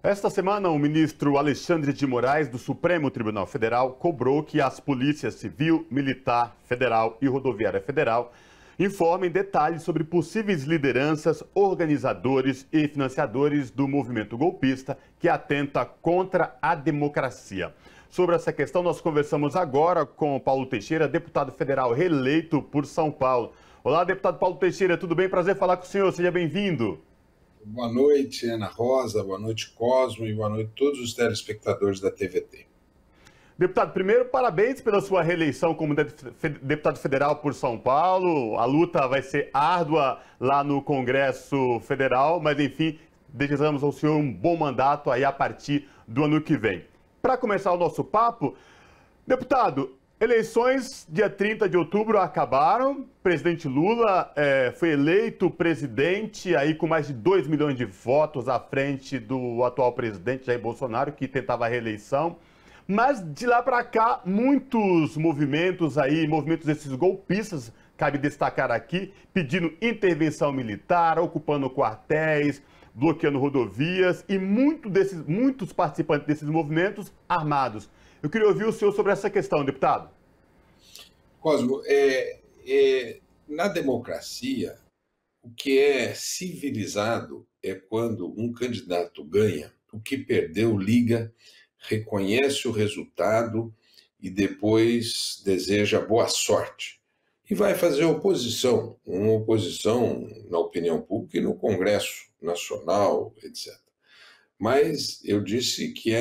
Esta semana, o ministro Alexandre de Moraes, do Supremo Tribunal Federal, cobrou que as polícias civil, militar, federal e rodoviária federal informem detalhes sobre possíveis lideranças, organizadores e financiadores do movimento golpista que atenta contra a democracia. Sobre essa questão, nós conversamos agora com Paulo Teixeira, deputado federal reeleito por São Paulo. Olá, deputado Paulo Teixeira, tudo bem? Prazer falar com o senhor, seja bem-vindo. Boa noite, Ana Rosa, boa noite, Cosmo, e boa noite a todos os telespectadores da TVT. Deputado, primeiro, parabéns pela sua reeleição como deputado federal por São Paulo. A luta vai ser árdua lá no Congresso Federal, mas, enfim, desejamos ao senhor um bom mandato aí a partir do ano que vem. Para começar o nosso papo, deputado, eleições dia 30 de outubro acabaram. Presidente Lula foi eleito presidente aí com mais de 2 milhões de votos à frente do atual presidente Jair Bolsonaro, que tentava a reeleição. Mas de lá para cá, muitos movimentos aí, movimentos desses golpistas, cabe destacar aqui, pedindo intervenção militar, ocupando quartéis, bloqueando rodovias e muitos participantes desses movimentos armados. Eu queria ouvir o senhor sobre essa questão, deputado. Cosmo, na democracia, o que é civilizado é quando um candidato ganha, o que perdeu liga, reconhece o resultado e depois deseja boa sorte. E vai fazer oposição, uma oposição na opinião pública e no Congresso Nacional, etc. Mas eu disse que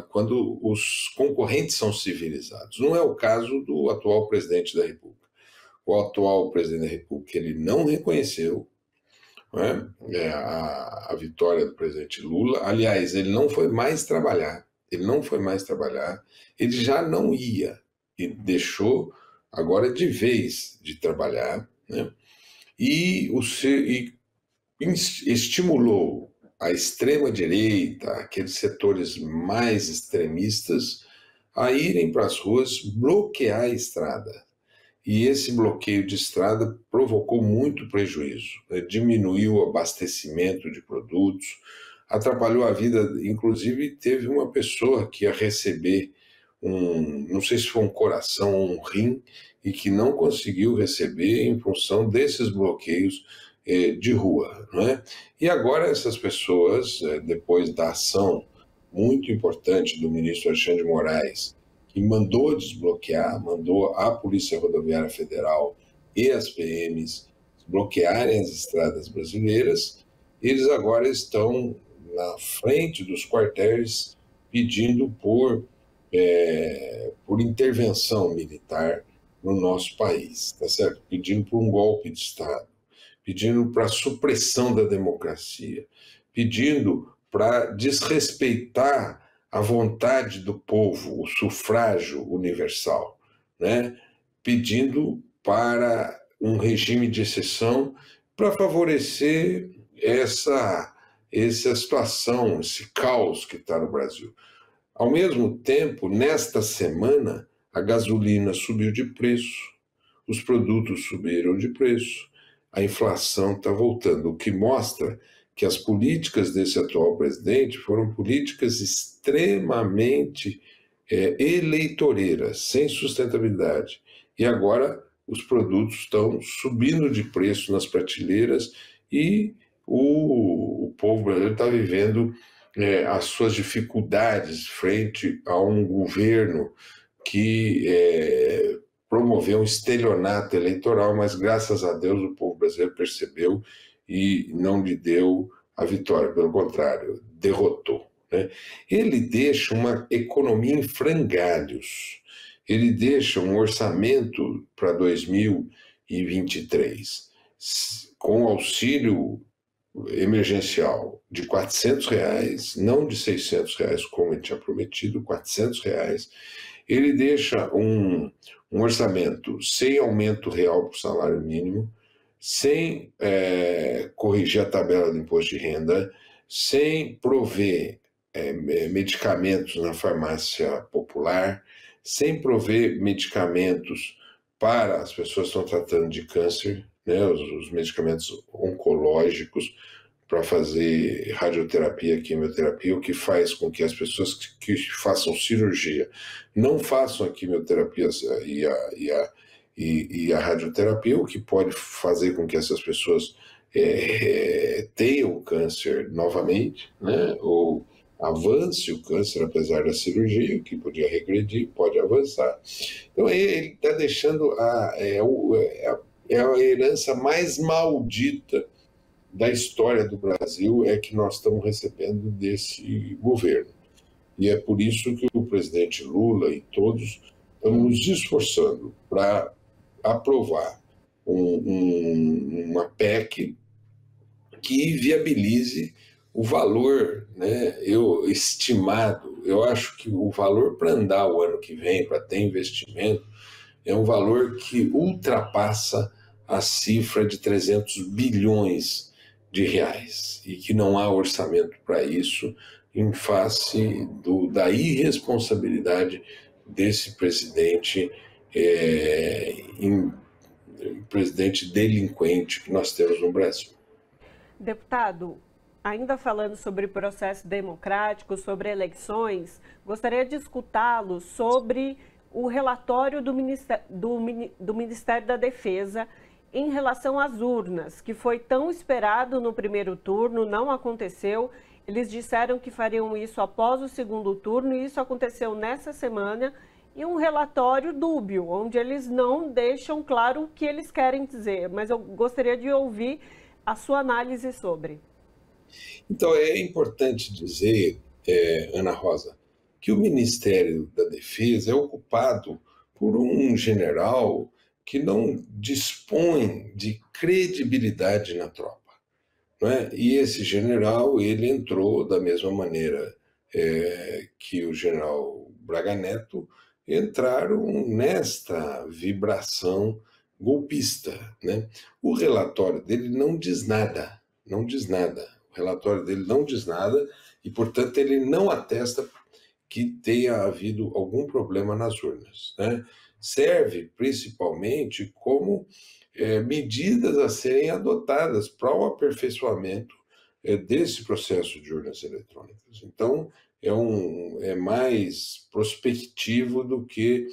quando os concorrentes são civilizados. Não é o caso do atual presidente da República. O atual presidente da República ele não reconheceu, né, a vitória do presidente Lula. Aliás, ele não foi mais trabalhar. Ele já não ia e deixou agora de vez de trabalhar, né, e estimulou a extrema-direita, aqueles setores mais extremistas, a irem para as ruas bloquear a estrada. E esse bloqueio de estrada provocou muito prejuízo, diminuiu o abastecimento de produtos, atrapalhou a vida, inclusive teve uma pessoa que ia receber não sei se foi um coração ou um rim, e que não conseguiu receber em função desses bloqueios de rua, não é? E agora essas pessoas, depois da ação muito importante do ministro Alexandre de Moraes, que mandou desbloquear, mandou a Polícia Rodoviária Federal e as PMs bloquearem as estradas brasileiras, eles agora estão na frente dos quartéis pedindo por intervenção militar no nosso país, tá certo? Pedindo por um golpe de Estado, pedindo para supressão da democracia, pedindo para desrespeitar a vontade do povo, o sufrágio universal, né? Pedindo para um regime de exceção para favorecer essa situação, esse caos que está no Brasil. Ao mesmo tempo, nesta semana, a gasolina subiu de preço, os produtos subiram de preço, a inflação está voltando, o que mostra que as políticas desse atual presidente foram políticas extremamente eleitoreiras, sem sustentabilidade. E agora os produtos estão subindo de preço nas prateleiras e o povo brasileiro está vivendo as suas dificuldades frente a um governo que promoveu um estelionato eleitoral, mas graças a Deus o povo brasileiro percebeu e não lhe deu a vitória, pelo contrário, derrotou, né? Ele deixa uma economia em frangalhos, ele deixa um orçamento para 2023 com auxílio emergencial de R$ 400, não de R$ 600, como ele tinha prometido, R$ 400. Ele deixa um orçamento sem aumento real para o salário mínimo, sem corrigir a tabela do imposto de renda, sem prover medicamentos na farmácia popular, sem prover medicamentos para as pessoas que estão tratando de câncer, né, os medicamentos oncológicos, para fazer radioterapia, quimioterapia, o que faz com que as pessoas que façam cirurgia não façam a quimioterapia e a radioterapia, o que pode fazer com que essas pessoas tenham câncer novamente, né? Ou avance o câncer apesar da cirurgia, que podia regredir, pode avançar. Então ele está deixando a herança mais maldita da história do Brasil é que nós estamos recebendo desse governo. E é por isso que o presidente Lula e todos estamos nos esforçando para aprovar uma PEC que viabilize o valor, né, estimado. Eu acho que o valor para andar o ano que vem, para ter investimento, é um valor que ultrapassa a cifra de 300 bilhões de reais e que não há orçamento para isso em face da irresponsabilidade desse presidente, presidente delinquente que nós temos no Brasil. Deputado, ainda falando sobre processo democrático, sobre eleições, gostaria de escutá-lo sobre o relatório do Ministério da Defesa em relação às urnas, que foi tão esperado no primeiro turno, não aconteceu. Eles disseram que fariam isso após o segundo turno e isso aconteceu nessa semana. E um relatório dúbio, onde eles não deixam claro o que eles querem dizer. Mas eu gostaria de ouvir a sua análise sobre. Então, é importante dizer, Ana Rosa, que o Ministério da Defesa é ocupado por um general que não dispõe de credibilidade na tropa, não é? E esse general, ele entrou da mesma maneira que o general Braga Neto entraram nesta vibração golpista, né? O relatório dele não diz nada, não diz nada. O relatório dele não diz nada e, portanto, ele não atesta que tenha havido algum problema nas urnas, né? Serve principalmente como medidas a serem adotadas para o aperfeiçoamento desse processo de urnas eletrônicas. Então, é mais prospectivo do que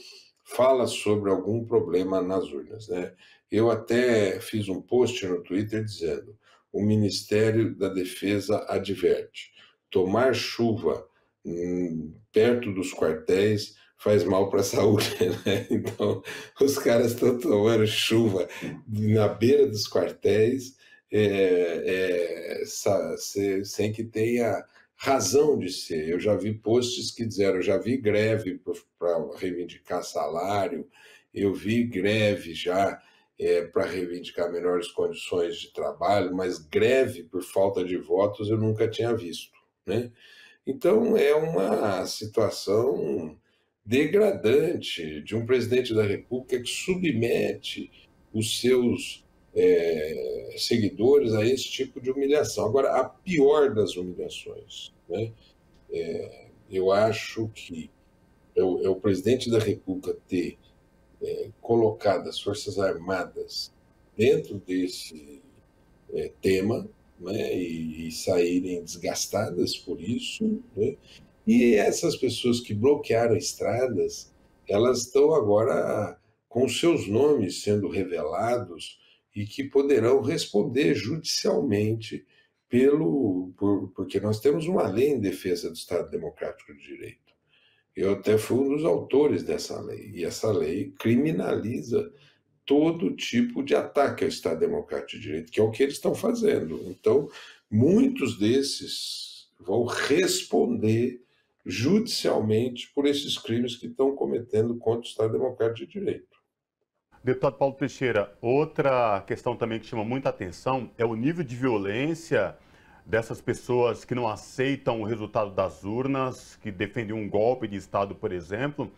fala sobre algum problema nas urnas, né? Eu até fiz um post no Twitter dizendo: o Ministério da Defesa adverte, tomar chuva perto dos quartéis faz mal para a saúde, né? Então, os caras estão tomando chuva na beira dos quartéis sem que tenha razão de ser. Eu já vi posts que disseram, eu já vi greve para reivindicar salário, eu vi greve já para reivindicar melhores condições de trabalho, mas greve por falta de votos eu nunca tinha visto, né? Então, é uma situação degradante de um presidente da República que submete os seus seguidores a esse tipo de humilhação. Agora, a pior das humilhações, né? Eu acho que o presidente da República ter colocado as Forças Armadas dentro desse tema, né, e saírem desgastadas por isso, né? E essas pessoas que bloquearam estradas, elas estão agora com seus nomes sendo revelados e que poderão responder judicialmente porque nós temos uma lei em defesa do Estado Democrático de Direito. Eu até fui um dos autores dessa lei, e essa lei criminaliza todo tipo de ataque ao Estado Democrático de Direito, que é o que eles estão fazendo. Então, muitos desses vão responder judicialmente por esses crimes que estão cometendo contra o Estado Democrático de Direito. Deputado Paulo Teixeira, outra questão também que chama muita atenção é o nível de violência dessas pessoas que não aceitam o resultado das urnas, que defendem um golpe de Estado, por exemplo,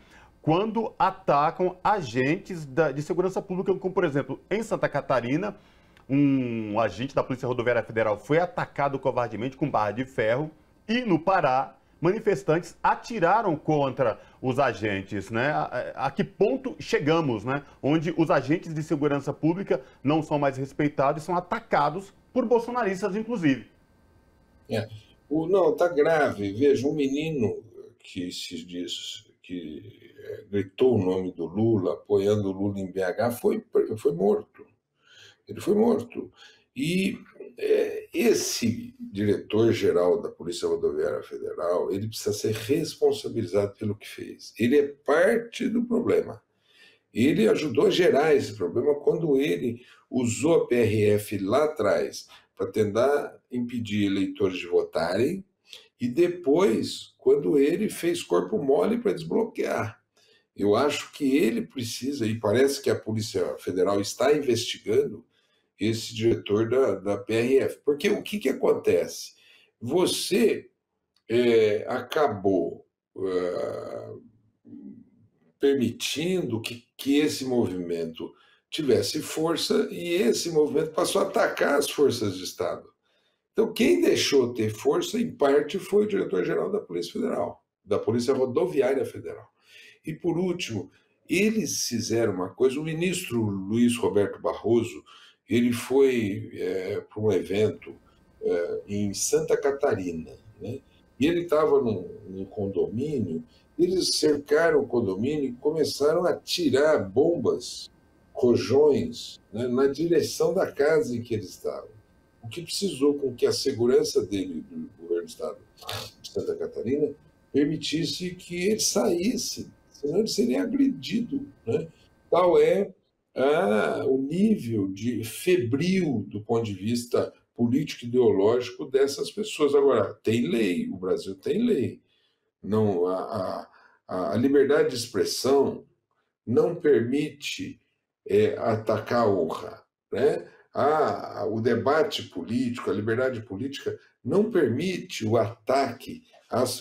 quando atacam agentes de segurança pública, como, por exemplo, em Santa Catarina, um agente da Polícia Rodoviária Federal foi atacado covardemente com barra de ferro e, no Pará, manifestantes atiraram contra os agentes, né? A que ponto chegamos, né? Onde os agentes de segurança pública não são mais respeitados e são atacados por bolsonaristas, inclusive. É. Não, está grave. Veja, um menino que se diz que gritou o nome do Lula, apoiando o Lula em BH, foi morto. Ele foi morto. E esse diretor-geral da Polícia Rodoviária Federal, ele precisa ser responsabilizado pelo que fez. Ele é parte do problema. Ele ajudou a gerar esse problema quando ele usou a PRF lá atrás para tentar impedir eleitores de votarem e depois, quando ele fez corpo mole para desbloquear. Eu acho que ele precisa, e parece que a Polícia Federal está investigando esse diretor da PRF. Porque o que acontece? Você acabou permitindo que esse movimento tivesse força e esse movimento passou a atacar as forças de Estado. Então, quem deixou ter força, em parte, foi o diretor-geral da Polícia Federal, da Polícia Rodoviária Federal. E, por último, eles fizeram uma coisa, o ministro Luiz Roberto Barroso, ele foi para um evento em Santa Catarina, né? E ele estava num condomínio, eles cercaram o condomínio e começaram a tirar bombas, rojões, né, na direção da casa em que ele estava. O que precisou com que a segurança dele, do governo do estado de Santa Catarina, permitisse que ele saísse, senão ele seria agredido, né? Tal é o nível de febril do ponto de vista político e ideológico dessas pessoas. Agora, tem lei, o Brasil tem lei. Não, a liberdade de expressão não permite atacar a honra, né? O debate político, a liberdade política não permite o ataque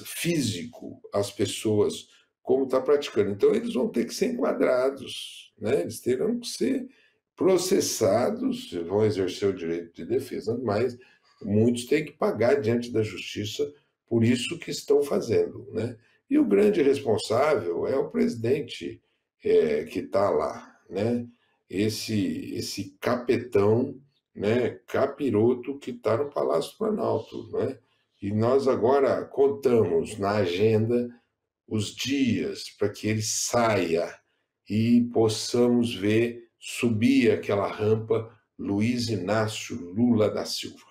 físico às pessoas como está praticando. Então, eles vão ter que ser enquadrados, né? Eles terão que ser processados, vão exercer o direito de defesa, mas muitos têm que pagar diante da justiça por isso que estão fazendo, né? E o grande responsável é o presidente que está lá, né? Esse capetão, né, capiroto que está no Palácio do Planalto, né? E nós agora contamos na agenda os dias para que ele saia e possamos ver subir aquela rampa Luiz Inácio Lula da Silva.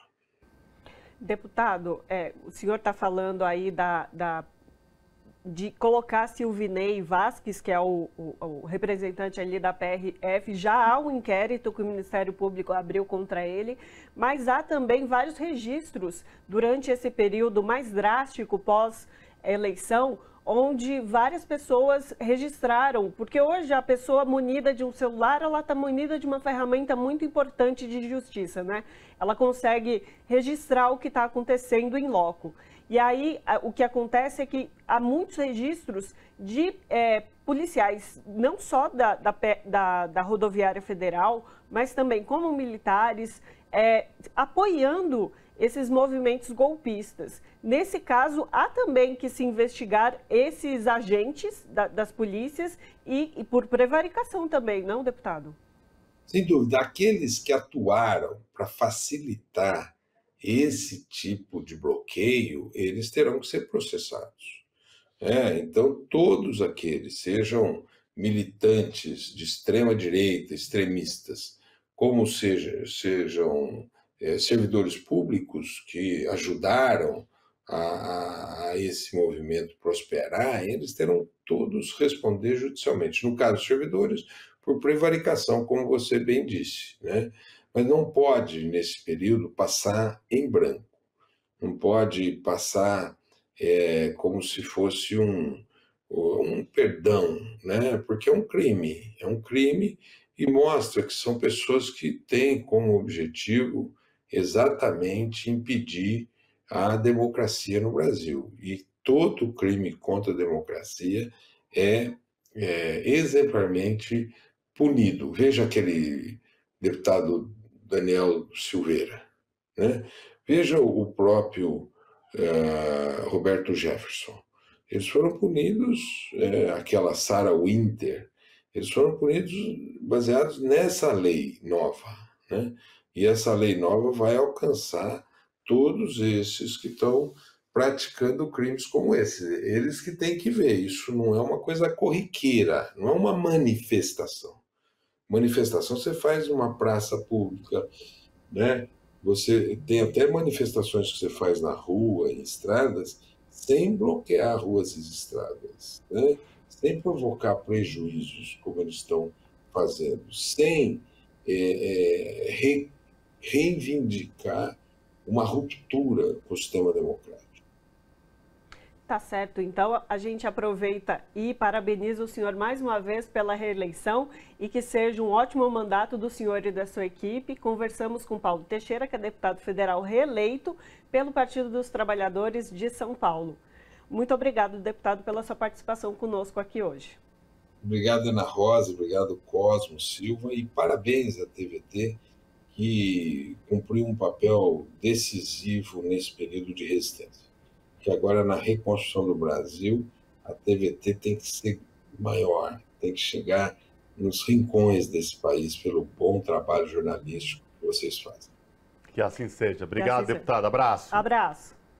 Deputado, o senhor está falando aí de colocar Silvinei Vasquez, que é o representante ali da PRF, já há um inquérito que o Ministério Público abriu contra ele, mas há também vários registros durante esse período mais drástico pós-eleição, onde várias pessoas registraram, porque hoje a pessoa munida de um celular, ela está munida de uma ferramenta muito importante de justiça, né? Ela consegue registrar o que está acontecendo em loco. E aí, o que acontece é que há muitos registros de policiais, não só da Rodoviária Federal, mas também como militares, apoiando esses movimentos golpistas. Nesse caso, há também que se investigar esses agentes das polícias e por prevaricação também, não, deputado? Sem dúvida, aqueles que atuaram para facilitar esse tipo de bloqueio, eles terão que ser processados. Então, todos aqueles, sejam militantes de extrema-direita, extremistas, como sejam servidores públicos que ajudaram a esse movimento prosperar, eles terão todos responder judicialmente. No caso dos servidores, por prevaricação, como você bem disse, né? Mas não pode, nesse período, passar em branco. Não pode passar como se fosse um perdão, né? Porque é um crime e mostra que são pessoas que têm como objetivo exatamente impedir a democracia no Brasil. E todo crime contra a democracia é exemplarmente punido. Veja aquele deputado Daniel Silveira, né? Veja o próprio Roberto Jefferson. Eles foram punidos, aquela Sarah Winter, eles foram punidos baseados nessa lei nova, né? E essa lei nova vai alcançar todos esses que estão praticando crimes como esse. Eles que têm que ver. Isso não é uma coisa corriqueira, não é uma manifestação. Manifestação você faz numa praça pública, né? Você tem até manifestações que você faz na rua, em estradas, sem bloquear ruas e estradas, né? Sem provocar prejuízos, como eles estão fazendo, sem reivindicar uma ruptura com o sistema democrático. Tá certo, então a gente aproveita e parabeniza o senhor mais uma vez pela reeleição e que seja um ótimo mandato do senhor e da sua equipe. Conversamos com Paulo Teixeira, que é deputado federal reeleito pelo Partido dos Trabalhadores de São Paulo. Muito obrigado, deputado, pela sua participação conosco aqui hoje. Obrigado, Ana Rosa, obrigado, Cosmo Silva, e parabéns à TVT, que cumpriu um papel decisivo nesse período de resistência. Que agora, na reconstrução do Brasil, a TVT tem que ser maior, tem que chegar nos rincões desse país pelo bom trabalho jornalístico que vocês fazem. Que assim seja. Obrigado, deputado. Abraço. Abraço.